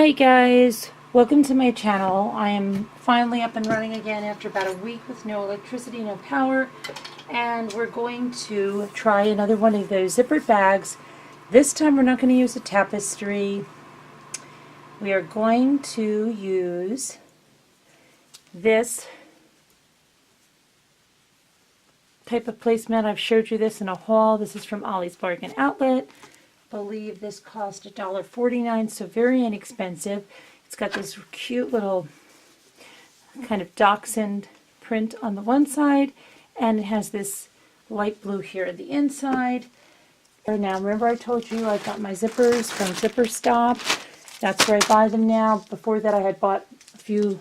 Hi guys, welcome to my channel. I am finally up and running again after about a week with no electricity, no power, and we're going to try another one of those zippered bags. This time we're not going to use a tapestry. We are going to use this type of placemat. I've showed you this in a haul. This is from Ollie's Bargain Outlet. I believe this cost $1.49, so very inexpensive. It's got this cute little kind of dachshund print on the one side, and it has this light blue here at the inside. Now, remember I told you I got my zippers from Zipper Stop. That's where I buy them now. Before that I had bought a few,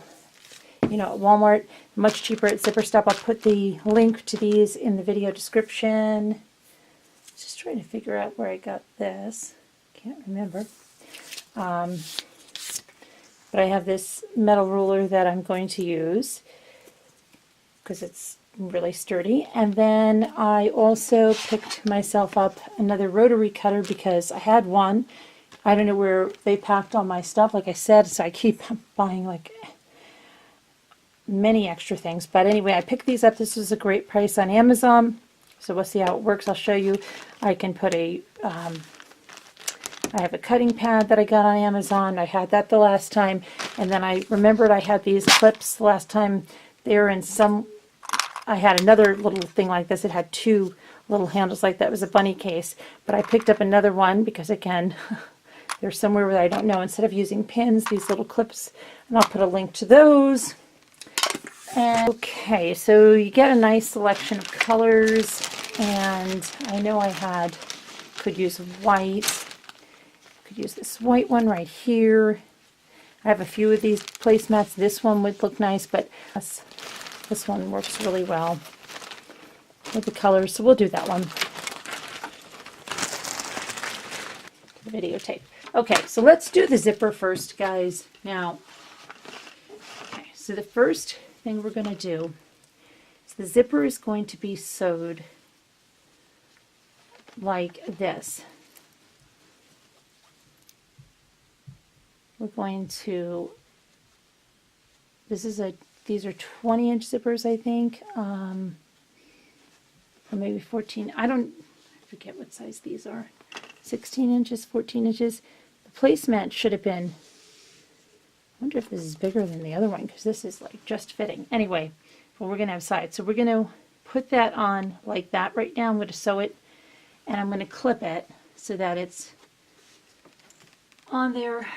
at Walmart, much cheaper at Zipper Stop. I'll put the link to these in the video description. Just trying to figure out where I got this. Can't remember. But I have this metal ruler that I'm going to use because it's really sturdy. And then I also picked myself up another rotary cutter because I had one. I don't know where they packed all my stuff, like I said, so I keep buying like many extra things. But anyway, I picked these up. This was a great price on Amazon. So we'll see how it works. I'll show you. I can put I have a cutting pad that I got on Amazon. I had that the last time. And then I remembered I had these clips the last time. They were in I had another little thing like this. It had two little handles like that. It was a bunny case. But I picked up another one because, again, they're somewhere where I don't know. Instead of using pins, these little clips. And I'll put a link to those. Okay, so you get a nice selection of colors, and I know I could use white. Could use this white one right here. I have a few of these placemats. This one would look nice, but this one works really well with the colors, so we'll do that one. The videotape. Okay, so let's do the zipper first, guys. Now, okay, so the first thing we're going to do is the zipper is going to be sewed like this. We're going to, these are 20-inch zippers, I think, or maybe 14. I forget what size these are. 16 inches, 14 inches. The placemat should have been, I wonder if this is bigger than the other one because this is like just fitting. Anyway, well, we're going to have sides. So we're going to put that on like that right now. I'm going to sew it and I'm going to clip it so that it's on there.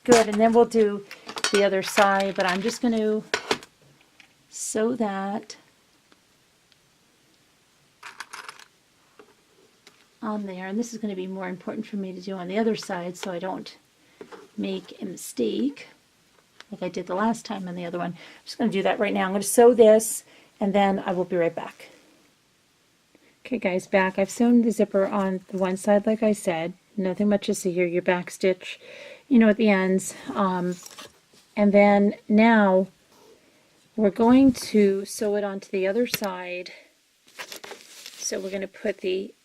Good. And then we'll do the other side, but I'm just going to sew that on there. And this is going to be more important for me to do on the other side so I don't make a mistake like I did the last time on the other one. I'm just going to do that right now. I'm going to sew this and then I will be right back. Okay guys, back. I've sewn the zipper on the one side like I said. Nothing much to see here. Your back stitch, at the ends. And then now we're going to sew it onto the other side. So we're going to put the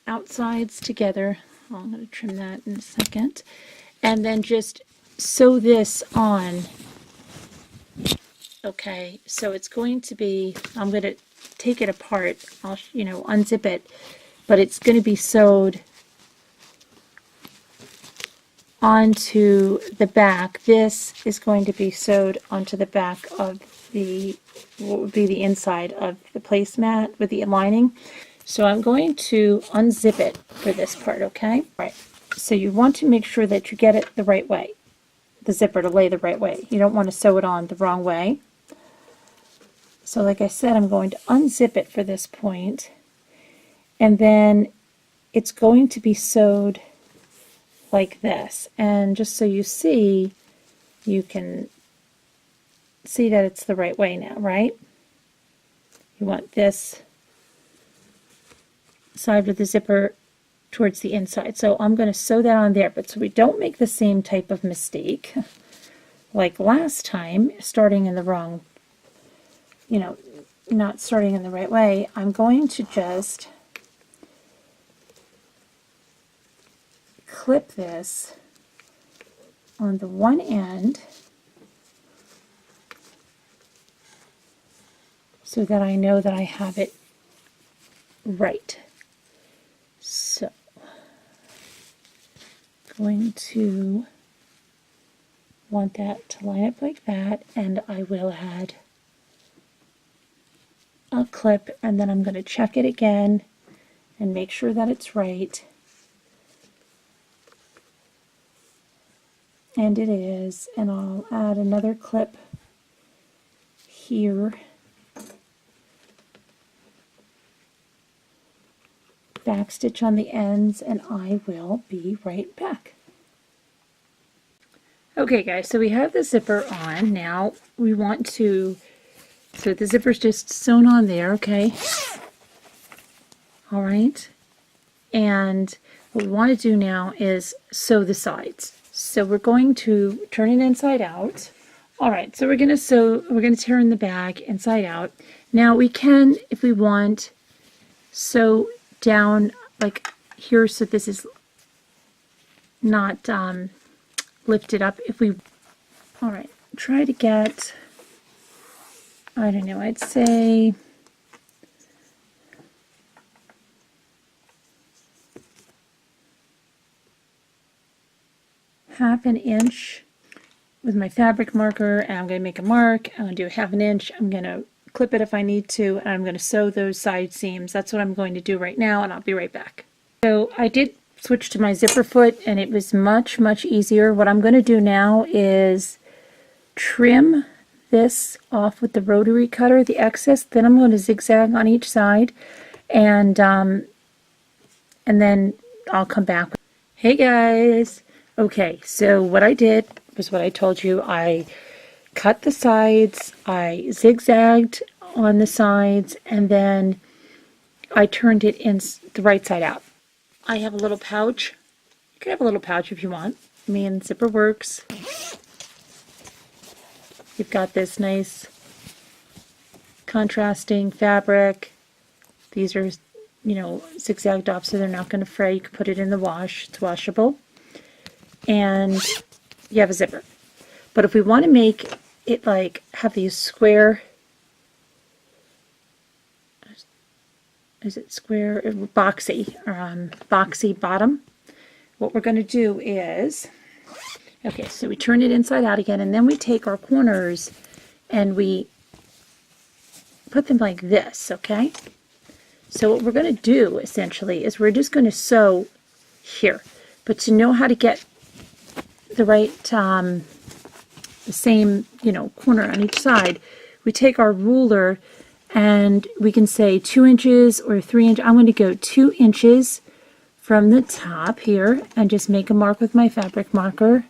outsides together. Oh, I'm going to trim that in a second. And then just sew this on. Okay, so it's going to be, I'm going to take it apart. I'll, unzip it, but it's going to be sewed onto the back. This is going to be sewed onto the back of what would be the inside of the placemat with the lining. So I'm going to unzip it for this part, okay? All right. So you want to make sure that you get it the right way, the zipper to lay the right way. You don't want to sew it on the wrong way. So like I said, I'm going to unzip it for this point, and then it's going to be sewed like this. And just so you see, you can see that it's the right way now, right? You want this side of the zipper towards the inside. So I'm going to sew that on there, but so we don't make the same type of mistake like last time, starting in the wrong, not starting in the right way. I'm going to just clip this on the one end so that I know that I have it right. So, going to want that to line up like that, and I will add a clip, and then I'm going to check it again and make sure that it's right. And it is, and I'll add another clip here. Back stitch on the ends, and I will be right back. Okay guys, so we have the zipper on. Now we want to, so the zipper's just sewn on there, okay? All right. And what we want to do now is sew the sides. So we're going to turn it inside out. All right, so we're going to turn the bag inside out. Now we can, if we want, sew down like here so this is not lifted up. If we, all right, try to get, I don't know, I'd say half an inch with my fabric marker, and I'm going to make a mark. I'm going to do half an inch. I'm going to clip it if I need to, and I'm going to sew those side seams. That's what I'm going to do right now, and I'll be right back. So I did switch to my zipper foot, and it was much easier. What I'm going to do now is trim this off with the rotary cutter, the excess. Then I'm going to zigzag on each side, and then I'll come back. Hey guys. Okay, so what I did was what I told you. I cut the sides, I zigzagged on the sides, and then I turned it in the right side out. I have a little pouch. You can have a little pouch if you want. I mean, zipper works. You've got this nice contrasting fabric. These are, you know, zigzagged off so they're not going to fray. You can put it in the wash. It's washable. And you have a zipper. But if we want to make it like have these square, is it square, boxy, boxy bottom, what we're going to do is, okay, so we turn it inside out again, and then we take our corners and we put them like this, okay? So what we're going to do essentially is we're just going to sew here. But to know how to get the right, the same, you know, corner on each side, we take our ruler and we can say 2 inches or 3 inches. I'm going to go 2 inches from the top here and just make a mark with my fabric marker.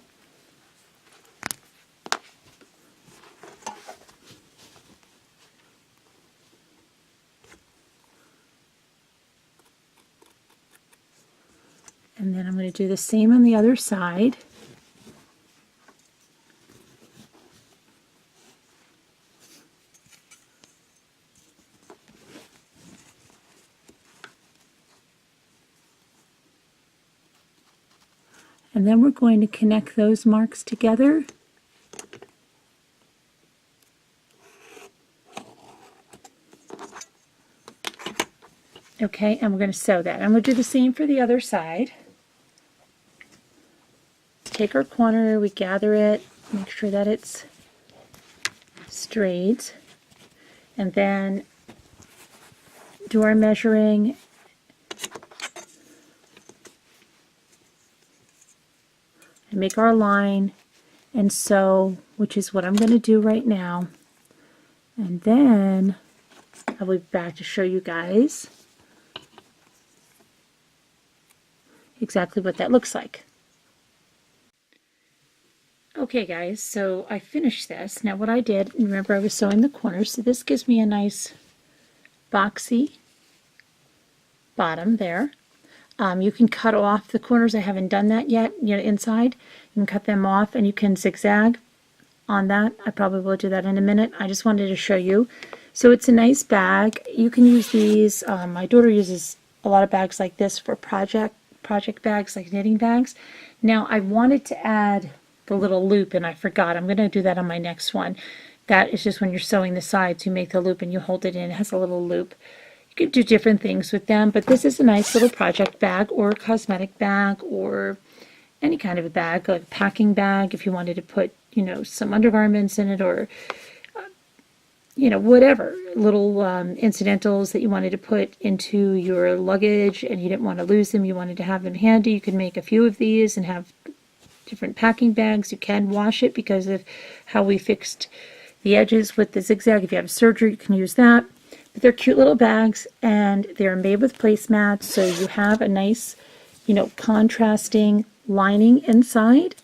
And then I'm going to do the same on the other side. And then we're going to connect those marks together. Okay, and we're going to sew that. I'm going to do the same for the other side. Take our corner, we gather it, make sure that it's straight, and then do our measuring. And make our line and sew, which is what I'm going to do right now. And then I'll be back to show you guys exactly what that looks like. Okay guys, so I finished this. Now what I did, remember I was sewing the corners, so this gives me a nice boxy bottom there. You can cut off the corners. I haven't done that yet, you know, inside. You can cut them off and you can zigzag on that. I probably will do that in a minute. I just wanted to show you. So it's a nice bag. You can use these. My daughter uses a lot of bags like this for project bags, like knitting bags. Now I wanted to add the little loop, and I forgot. I'm going to do that on my next one. That is just when you're sewing the sides, you make the loop and you hold it in. It has a little loop. You can do different things with them, but this is a nice little project bag or a cosmetic bag or any kind of a bag, like a packing bag if you wanted to put, you know, some undergarments in it, or you know, whatever little incidentals that you wanted to put into your luggage and you didn't want to lose them, you wanted to have them handy. You could make a few of these and have different packing bags. You can wash it because of how we fixed the edges with the zigzag. If you have surgery, you can use that. But they're cute little bags, and they're made with placemats, so you have a nice, you know, contrasting lining inside,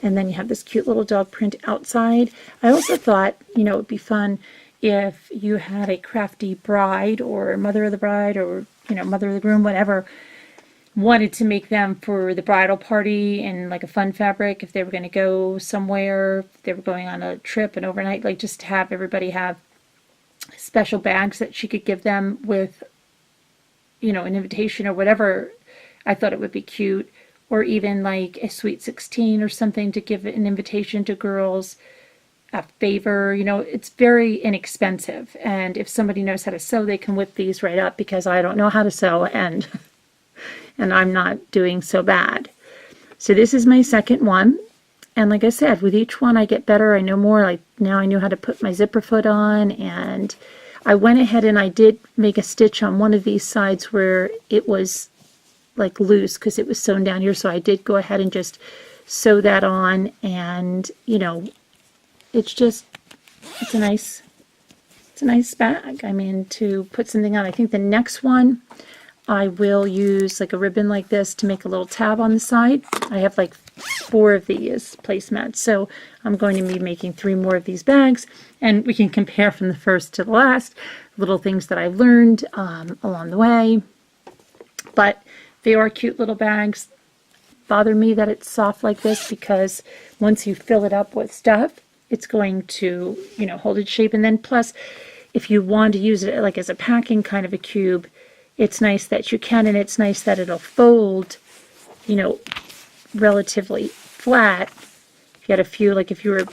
and then you have this cute little dog print outside. I also thought, you know, it would be fun if you had a crafty bride or mother of the bride or, you know, mother of the groom, whatever, wanted to make them for the bridal party in like a fun fabric, if they were going to go somewhere, if they were going on a trip, an overnight, like just to have everybody have special bags that she could give them with, you know, an invitation or whatever. I thought it would be cute. Or even like a Sweet 16 or something to give an invitation to girls, a favor. You know, it's very inexpensive, and if somebody knows how to sew, they can whip these right up, because I don't know how to sew, and I'm not doing so bad. So this is my second one, and like I said, with each one I get better. I know more. Like now I know how to put my zipper foot on, and I went ahead and I did make a stitch on one of these sides where it was like loose because it was sewn down here, so I did go ahead and just sew that on, and you know, it's a nice bag. I mean, to put something on. I think the next one I will use like a ribbon like this to make a little tab on the side. I have like 4 of these placemats, so I'm going to be making 3 more of these bags, and we can compare from the first to the last, little things that I've learned along the way. But they are cute little bags. Bother me that it's soft like this, because once you fill it up with stuff, it's going to, you know, hold its shape. And then plus, if you want to use it like as a packing kind of a cube, it's nice that you can, and it's nice that it'll fold, you know, relatively flat. If you had a few, like if you were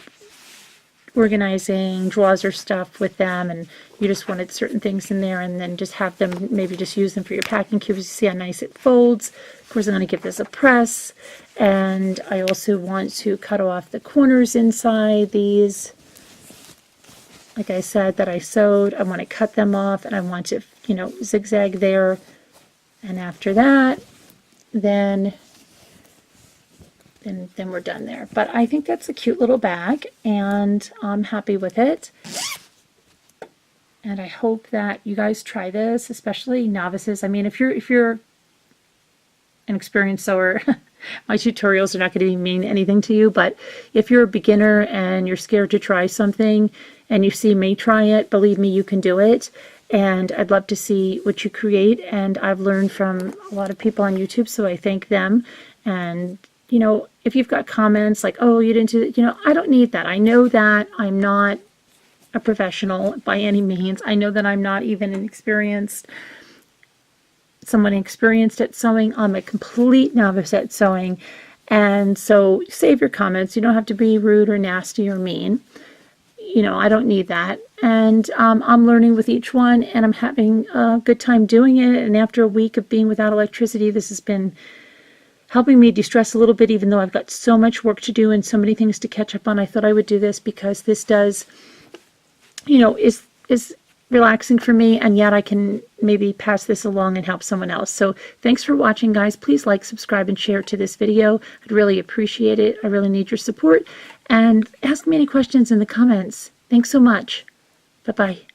organizing drawers or stuff with them and you just wanted certain things in there, and then just have them, maybe just use them for your packing cubes. You see how nice it folds. Of course, I'm going to give this a press, and I also want to cut off the corners inside these, like I said, that I sewed. I want to cut them off, and I want to, you know, zigzag there, and after that, then we're done there. But I think that's a cute little bag, and I'm happy with it. And I hope that you guys try this, especially novices. I mean, if you're an experienced sewer, my tutorials are not going to mean anything to you. But if you're a beginner and you're scared to try something, and you see me try it, believe me, you can do it. And I'd love to see what you create. And I've learned from a lot of people on YouTube, so I thank them. And you know, if you've got comments like, oh, you didn't do it, you know, I don't need that. I know that I'm not a professional by any means. I know that I'm not even someone experienced at sewing. I'm a complete novice at sewing. And so save your comments. You don't have to be rude or nasty or mean. You know, I don't need that. And I'm learning with each one, and I'm having a good time doing it. And after a week of being without electricity, this has been helping me de-stress a little bit, even though I've got so much work to do and so many things to catch up on. I thought I would do this because this does, you know, is relaxing for me, and yet I can maybe pass this along and help someone else. So thanks for watching, guys. Please like, subscribe, and share to this video. I'd really appreciate it. I really need your support. And ask me any questions in the comments. Thanks so much. Bye-bye.